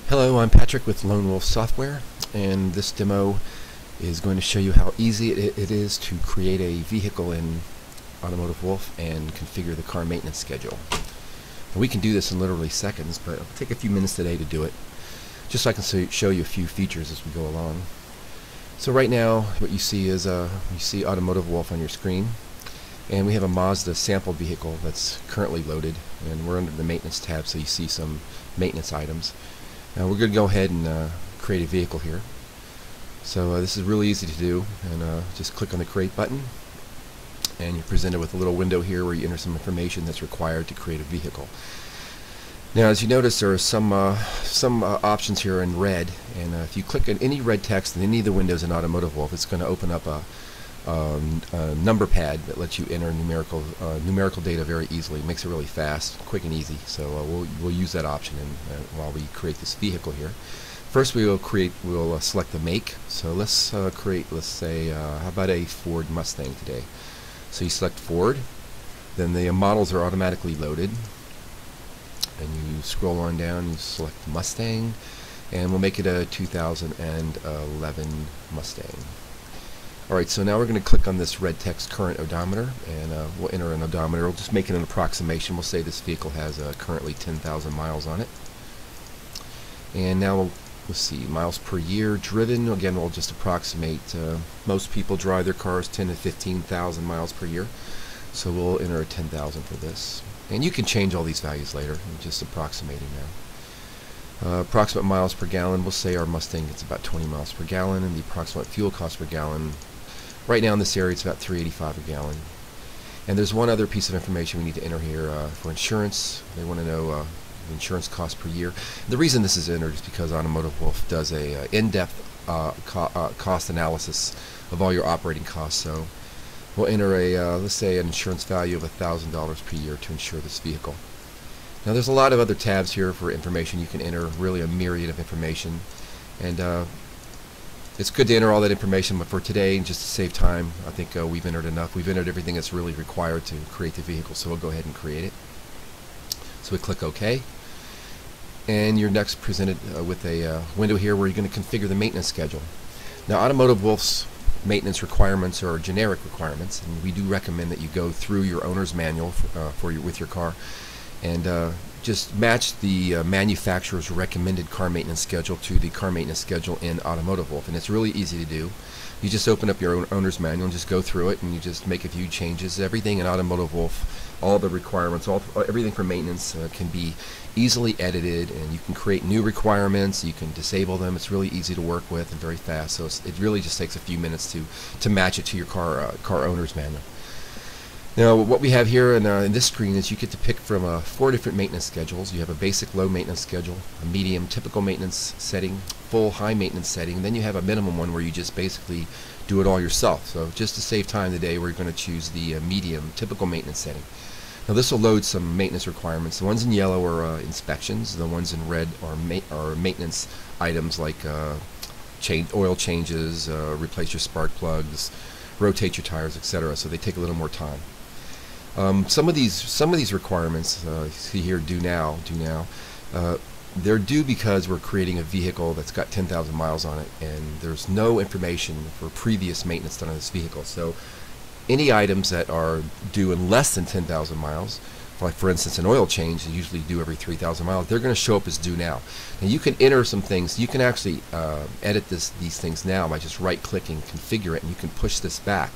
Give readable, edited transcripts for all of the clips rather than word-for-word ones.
Hello, I'm Patrick with Lone Wolf Software, and this demo is going to show you how easy it is to create a vehicle in Automotive Wolf and configure the car maintenance schedule. And we can do this in literally seconds, but it'll take a few minutes today to do it, just so I can show you a few features as we go along. So right now, what you see is you see Automotive Wolf on your screen, and we have a Mazda sample vehicle that's currently loaded, and we're under the maintenance tab, so you see some maintenance items. Now we're going to go ahead and create a vehicle here. So this is really easy to do, and just click on the create button, and you're presented with a little window here where you enter some information that's required to create a vehicle. Now, as you notice, there are some options here in red, and if you click on any red text in any of the windows in Automotive Wolf, it's going to open up a number pad that lets you enter numerical data very easily. It makes it really fast, quick and easy. So we'll use that option while we create this vehicle here. First, we'll select the make. So let's say how about a Ford Mustang today. So you select Ford, then the models are automatically loaded, and you scroll on down, you select Mustang, and we'll make it a 2011 Mustang. Alright, so now we're going to click on this red text current odometer, and we'll enter an odometer. We'll just make it an approximation. We'll say this vehicle has currently 10,000 miles on it. And now let's see, miles per year driven. Again, we'll just approximate. Most people drive their cars 10 to 15,000 miles per year. So we'll enter a 10,000 for this. And you can change all these values later. I'm just approximating now. Approximate miles per gallon, we'll say our Mustang gets about 20 miles per gallon, and the approximate fuel cost per gallon, right now in this area, it's about $3.85 a gallon. And there's one other piece of information we need to enter here for insurance. They want to know the insurance cost per year. The reason this is entered is because Automotive Wolf does a in-depth cost analysis of all your operating costs. So we'll enter let's say an insurance value of $1,000 per year to insure this vehicle. Now there's a lot of other tabs here for information you can enter, really a myriad of information, and it's good to enter all that information, but for today, just to save time, I think we've entered enough. We've entered everything that's really required to create the vehicle, so we'll go ahead and create it. So we click OK, and you're next presented with a window here where you're going to configure the maintenance schedule. Now Automotive Wolf's maintenance requirements are generic requirements, and we do recommend that you go through your owner's manual with your car and just match the manufacturer's recommended car maintenance schedule to the car maintenance schedule in Automotive Wolf. And it's really easy to do. You just open up your owner's manual and just go through it, and you just make a few changes. Everything in Automotive Wolf, all the requirements, everything for maintenance can be easily edited, and you can create new requirements, you can disable them. It's really easy to work with and very fast, so it really just takes a few minutes to match it to your car owner's manual. Now what we have here in this screen is you get to pick from 4 different maintenance schedules. You have a basic low maintenance schedule, a medium typical maintenance setting, full high maintenance setting, and then you have a minimum one where you just basically do it all yourself. So just to save time today, we're going to choose the medium typical maintenance setting. Now this will load some maintenance requirements. The ones in yellow are inspections. The ones in red are maintenance items like oil changes, replace your spark plugs, rotate your tires, etc. So they take a little more time. Some of these requirements, see here, do now, they're due because we're creating a vehicle that's got 10,000 miles on it, and there's no information for previous maintenance done on this vehicle. So any items that are due in less than 10,000 miles, like for instance an oil change is usually due every 3,000 miles, they're going to show up as due now. Now you can enter some things. You can actually edit these things now by just right-clicking, configure it, and you can push this back.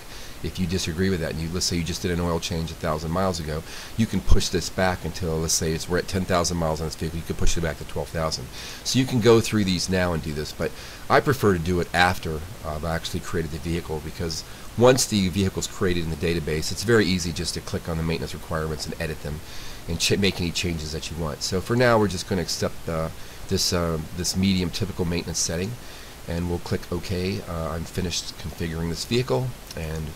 If you disagree with that, and let's say you just did an oil change 1,000 miles ago, you can push this back until, let's say we're at 10,000 miles on this vehicle, you can push it back to 12,000. So you can go through these now and do this, but I prefer to do it after I've actually created the vehicle, because once the vehicle is created in the database, it's very easy just to click on the maintenance requirements and edit them and make any changes that you want. So for now, we're just going to accept this medium typical maintenance setting, and we'll click OK. I'm finished configuring this vehicle, and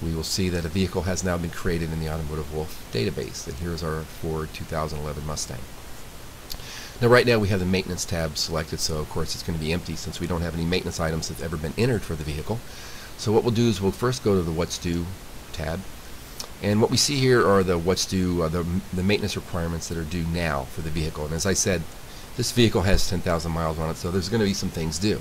we will see that a vehicle has now been created in the Automotive Wolf database. And here's our Ford 2011 Mustang. Now right now we have the maintenance tab selected, so of course it's going to be empty since we don't have any maintenance items that have ever been entered for the vehicle. So what we'll do is we'll first go to the What's Due tab, and what we see here are the what's due, the maintenance requirements that are due now for the vehicle. And as I said, this vehicle has 10,000 miles on it, so there's going to be some things due.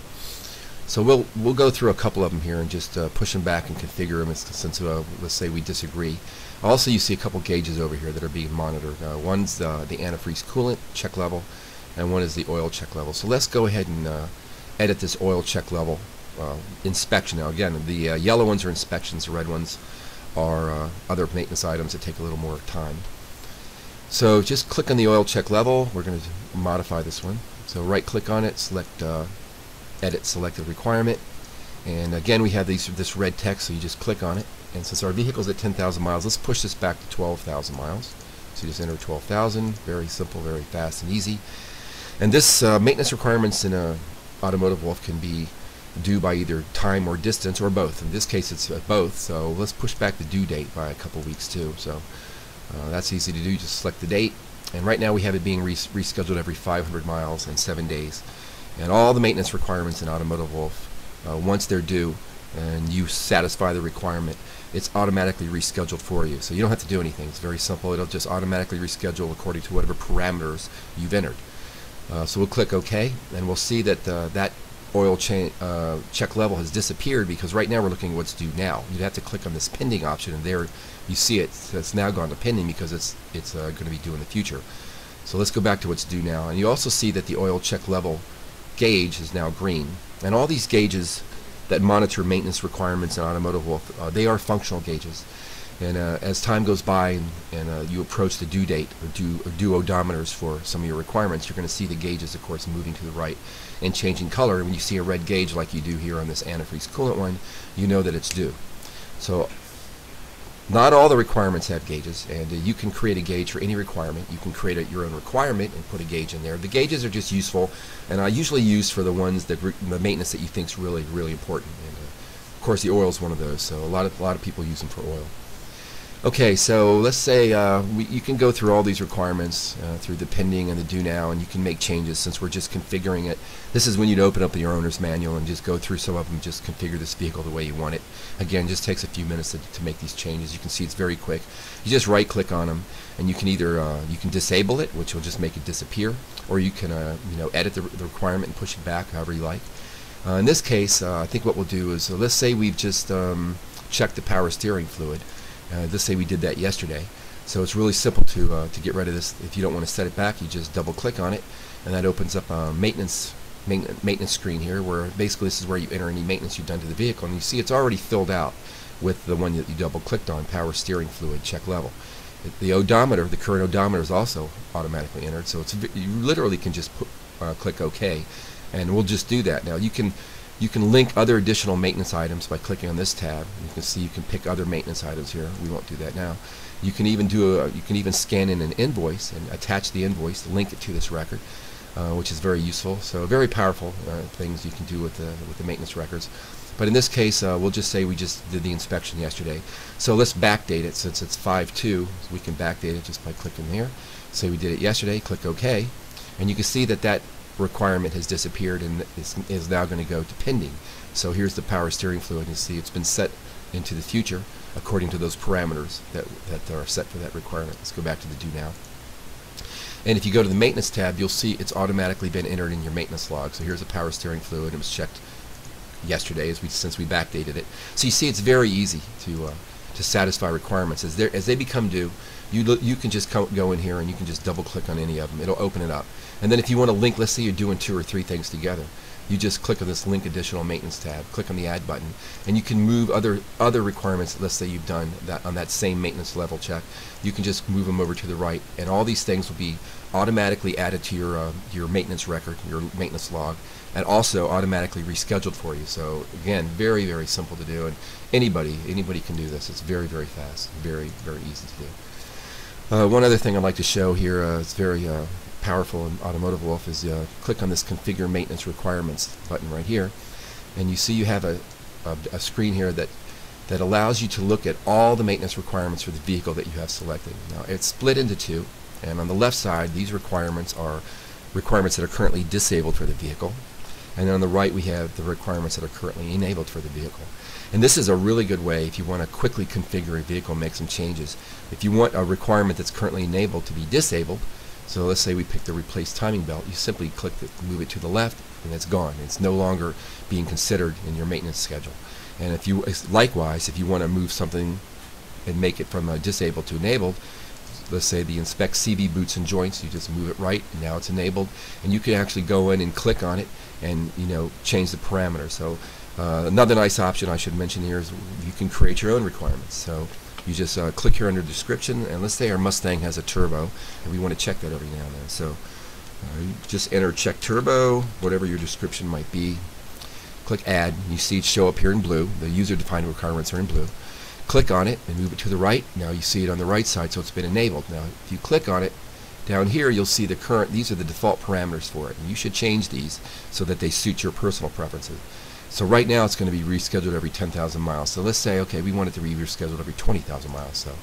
So we'll go through a couple of them here and just push them back and configure them since let's say we disagree. Also, you see a couple gauges over here that are being monitored. One's the antifreeze coolant check level, and one is the oil check level. So let's go ahead and edit this oil check level inspection. Now again, the yellow ones are inspections, the red ones are other maintenance items that take a little more time. So just click on the oil check level. We're going to modify this one. So right click on it, select edit selected requirement, and again we have this red text, so you just click on it, and since our vehicle is at 10,000 miles, let's push this back to 12,000 miles. So you just enter 12,000, very simple, very fast and easy. And this maintenance requirements in a Automotive Wolf can be due by either time or distance or both. In this case it's both, so let's push back the due date by a couple weeks too. So that's easy to do. Just select the date, and right now we have it being rescheduled every 500 miles and 7 days. And all the maintenance requirements in Automotive Wolf, once they're due and you satisfy the requirement, it's automatically rescheduled for you. So you don't have to do anything. It's very simple. It'll just automatically reschedule according to whatever parameters you've entered. So we'll click OK, and we'll see that that oil check level has disappeared, because right now we're looking at what's due now. You'd have to click on this pending option, and there you see it. So it's now gone to pending because it's going to be due in the future. So let's go back to what's due now, and you also see that the oil check level gauge is now green. And all these gauges that monitor maintenance requirements in Automotive Wolf, they are functional gauges. And as time goes by and you approach the due date or due odometers for some of your requirements, you're going to see the gauges, of course, moving to the right and changing color. And when you see a red gauge like you do here on this antifreeze coolant one, you know that it's due. So not all the requirements have gauges, and you can create a gauge for any requirement. You can create your own requirement and put a gauge in there. The gauges are just useful, and I usually use for the ones that the maintenance that you think is really, really important. And of course, the oil is one of those. So a lot of people use them for oil. Okay, so let's say you can go through all these requirements through the pending and the due now, and you can make changes since we're just configuring it. This is when you'd open up your owner's manual and just go through some of them, just configure this vehicle the way you want it. Again, just takes a few minutes to make these changes. You can see it's very quick. You just right click on them, and you can either you can disable it, which will just make it disappear, or you can edit the requirement and push it back however you like. In this case, I think what we'll do is let's say we've just checked the power steering fluid. Let's say we did that yesterday. So it's really simple to get rid of this. If you don't want to set it back, you just double click on it, and that opens up a maintenance screen here, where basically this is where you enter any maintenance you've done to the vehicle, and you see it's already filled out with the one that you double clicked on, power steering fluid check level. The odometer, the current odometer, is also automatically entered, so you literally can just click OK, and we'll just do that. Now you can link other additional maintenance items by clicking on this tab. You can see you can pick other maintenance items here. We won't do that now. You can even scan in an invoice and attach the invoice, link it to this record, which is very useful. So very powerful things you can do with the maintenance records. But in this case, we'll just say we just did the inspection yesterday. So let's backdate it since it's 5/2. So we can backdate it just by clicking here. Say we did it yesterday. Click OK, and you can see that requirement has disappeared and is now going to go to pending. So here's the power steering fluid. You see it's been set into the future according to those parameters that are set for that requirement. Let's go back to the due now. And if you go to the maintenance tab, you'll see it's automatically been entered in your maintenance log. So here's the power steering fluid. It was checked yesterday since we backdated it. So you see it's very easy to satisfy requirements as they become due. You can just go in here and you can just double click on any of them. It'll open it up. And then if you want to link, let's say you're doing 2 or 3 things together, you just click on this link additional maintenance tab, click on the add button, and you can move other requirements. Let's say you've done that on that same maintenance level check. You can just move them over to the right, and all these things will be automatically added to your maintenance record, your maintenance log, and also automatically rescheduled for you. So again, very, very simple to do, and anybody can do this. It's very, very fast, very, very easy to do. One other thing I'd like to show here, it's very powerful in Automotive Wolf, is click on this configure maintenance requirements button right here, and you see you have a screen here that allows you to look at all the maintenance requirements for the vehicle that you have selected. Now it's split into 2, and on the left side these requirements are requirements that are currently disabled for the vehicle, and on the right we have the requirements that are currently enabled for the vehicle. And this is a really good way if you want to quickly configure a vehicle and make some changes. If you want a requirement that's currently enabled to be disabled, So let's say we pick the replace timing belt. You simply click it, move it to the left, and it's gone. It's no longer being considered in your maintenance schedule. And if you, likewise, if you want to move something and make it from disabled to enabled, let's say the inspect CV boots and joints, you just move it right, and now it's enabled, and you can actually go in and click on it and change the parameters. So another nice option I should mention here is you can create your own requirements. So you just click here under description, and let's say our Mustang has a turbo, and we want to check that every now and then. So you just enter check turbo, whatever your description might be. Click add, and you see it show up here in blue. The user-defined requirements are in blue. Click on it and move it to the right. Now you see it on the right side, so it's been enabled. Now if you click on it, down here you'll see the current, these are the default parameters for it, and you should change these so that they suit your personal preferences. So right now it's going to be rescheduled every 10,000 miles. So let's say, okay, we want it to be rescheduled every 20,000 miles. So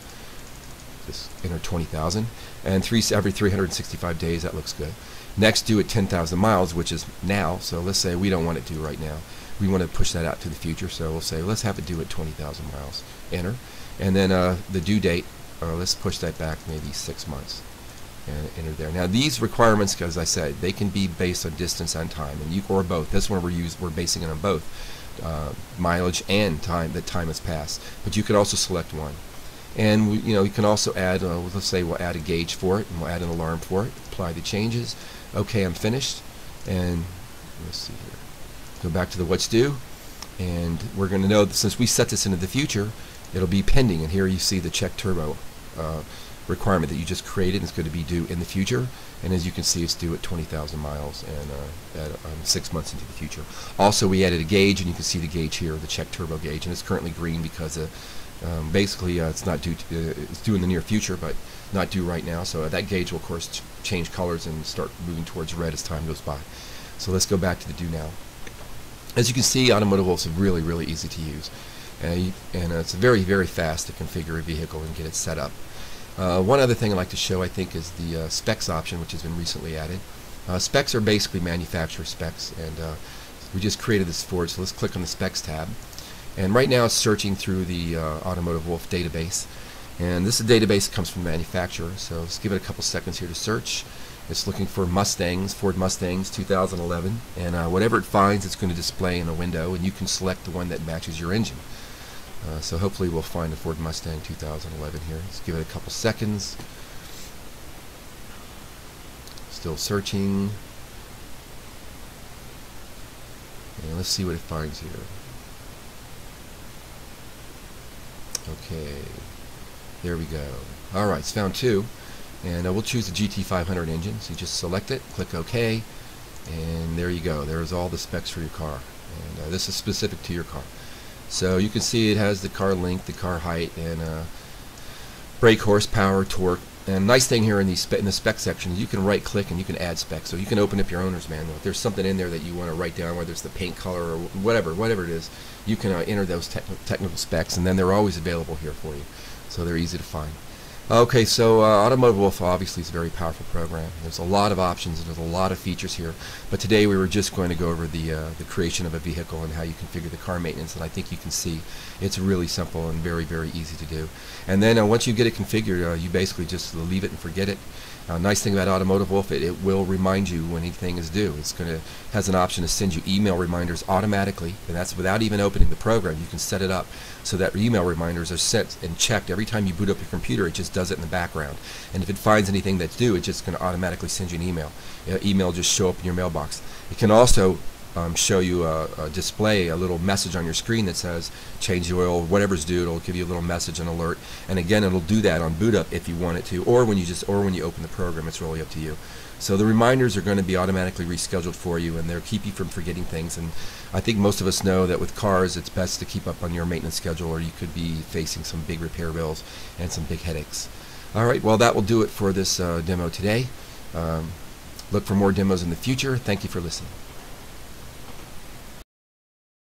just enter 20,000, and every 365 days. That looks good. Next, do it 10,000 miles, which is now. So let's say we don't want it to right now. We want to push that out to the future. So we'll say let's have it do it 20,000 miles. Enter, and then the due date. Let's push that back maybe 6 months. And enter there. Now these requirements, as I said, they can be based on distance and time, and or both. This one we're basing it on both mileage and time that time has passed. But you can also select one, and you can also add. Let's say we'll add a gauge for it, and we'll add an alarm for it. Apply the changes. Okay, I'm finished. And let's see here. Go back to the what's due, and we're going to know that since we set this into the future, it'll be pending. And here you see the check turbo requirement that you just created is going to be due in the future, and as you can see, it's due at 20,000 miles and 6 months into the future. Also, we added a gauge, and you can see the gauge here, the check turbo gauge, and it's currently green because basically it's not due to, it's due in the near future, but not due right now. So that gauge will of course change colors and start moving towards red as time goes by. So let's go back to the do now. As you can see, Automotive Wolf is really, really easy to use, and it's very, very fast to configure a vehicle and get it set up. One other thing I'd like to show, I think, is the specs option, which has been recently added. Specs are basically manufacturer specs, and we just created this for it, so let's click on the specs tab. And right now it's searching through the Automotive Wolf database, and this is a database that comes from the manufacturer, so let's give it a couple seconds here to search. It's looking for Mustangs, Ford Mustangs 2011, and whatever it finds it's going to display in a window, and you can select the one that matches your engine. So hopefully we'll find a Ford Mustang 2011 here. Let's give it a couple seconds. Still searching. And let's see what it finds here. Okay, there we go. Alright, it's found two. And we'll choose the GT500 engine. So you just select it, click OK, and there you go. There's all the specs for your car. And this is specific to your car. So you can see it has the car length, the car height, and brake horsepower, torque. And nice thing here in the spec section is you can right click and you can add specs. So you can open up your owner's manual. If there's something in there that you want to write down, whether it's the paint color or whatever it is, you can enter those technical specs, and then they're always available here for you. So they're easy to find. Okay, so Automotive Wolf obviously is a very powerful program. There's a lot of options and there's a lot of features here. But today we were just going to go over the creation of a vehicle and how you configure the car maintenance. And I think you can see it's really simple and very, very easy to do. And then once you get it configured, you basically just leave it and forget it. Nice thing about Automotive Wolf, it will remind you when anything is due. It's has an option to send you email reminders automatically, and that's without even opening the program. You can set it up so that email reminders are sent and checked every time you boot up your computer. It just does it in the background, and if it finds anything that's due, it's just going to automatically send you an email. Email just show up in your mailbox. It can also show you a display, a little message on your screen that says change the oil, whatever's due. It'll give you a little message and alert, and again it'll do that on boot up if you want it to, or when you open the program. It's really up to you. So the reminders are going to be automatically rescheduled for you, and they'll keep you from forgetting things. And I think most of us know that with cars it's best to keep up on your maintenance schedule, or you could be facing some big repair bills and some big headaches. Alright, well, that will do it for this demo today. Look for more demos in the future. Thank you for listening.